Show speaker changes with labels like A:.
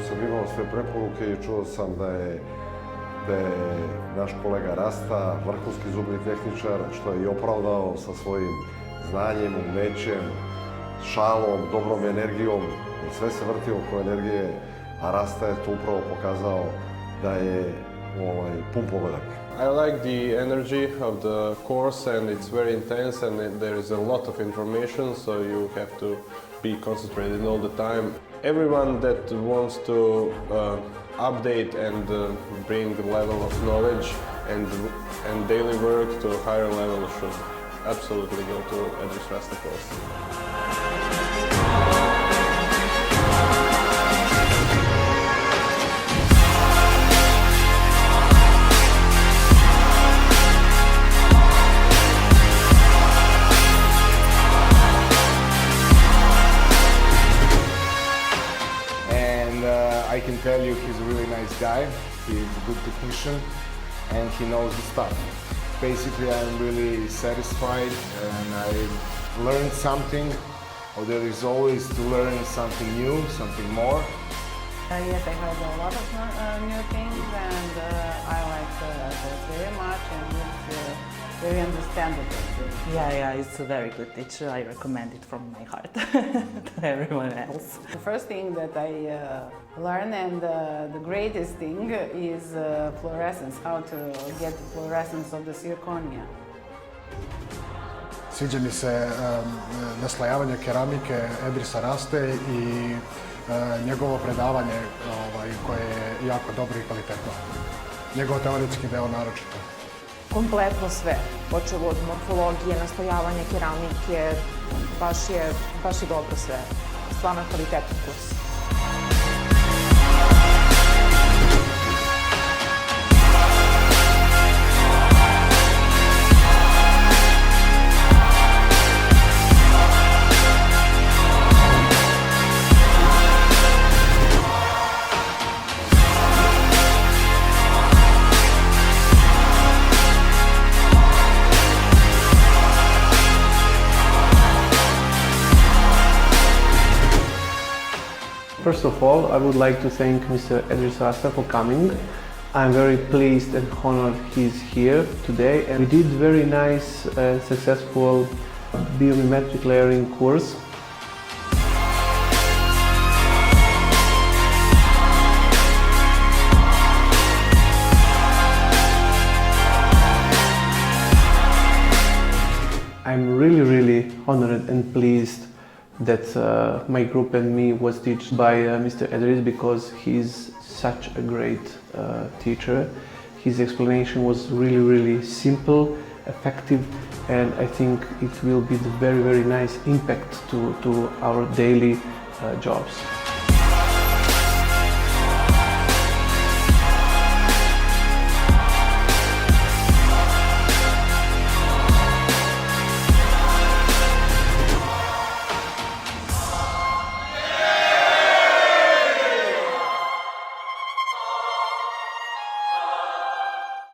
A: sam imao sve preporuke i čuo sam da je naš kolega Rasta vrhunski zubni tehničar, što je i opravdao sa svojim znanjem, umećem, šalom, dobrom energijom. Sve se vrti oko energije, a Rasta je to upravo pokazao da je pun pogodak.
B: I like the energy of the course, and it's very intense, and there is a lot of information, so you have to be concentrated all the time. Everyone that wants to update and bring the level of knowledge and daily work to a higher level should absolutely go to Edris Rasta course.
C: I can tell you he's a really nice guy, he's a good technician, and he knows his stuff. Basically, I'm really satisfied, and I learned something, or there is always to learn something new, something more.
D: Yes, I heard a lot of new things, and I like this very much, and it's very understandable.
E: Yeah, it's a very good teacher. I recommend it from my heart to everyone else.
D: The first thing that I learned, and the greatest thing, is fluorescence, how to get the fluorescence of the zirconia.
F: Sviđa mi se naslajavanje keramike Edrisa Raste i njegovo predavanje koje je jako dobro i kvalitetno. Njegov teoretski deo naročito.
G: Kompletno sve, počevo od morfologije, naslojavanja keramike, baš je dobro sve. Stvarno je kvalitetan kurs.
H: First of all, I would like to thank Mr. Edris Rasta for coming. I'm very pleased and honored he's here today, and we did very nice, successful biomimetic layering course. I'm really honored and pleased that my group and me was taught by Mr. Edris, because he's such a great teacher. His explanation was really simple, effective, and I think it will be the very nice impact to our daily jobs.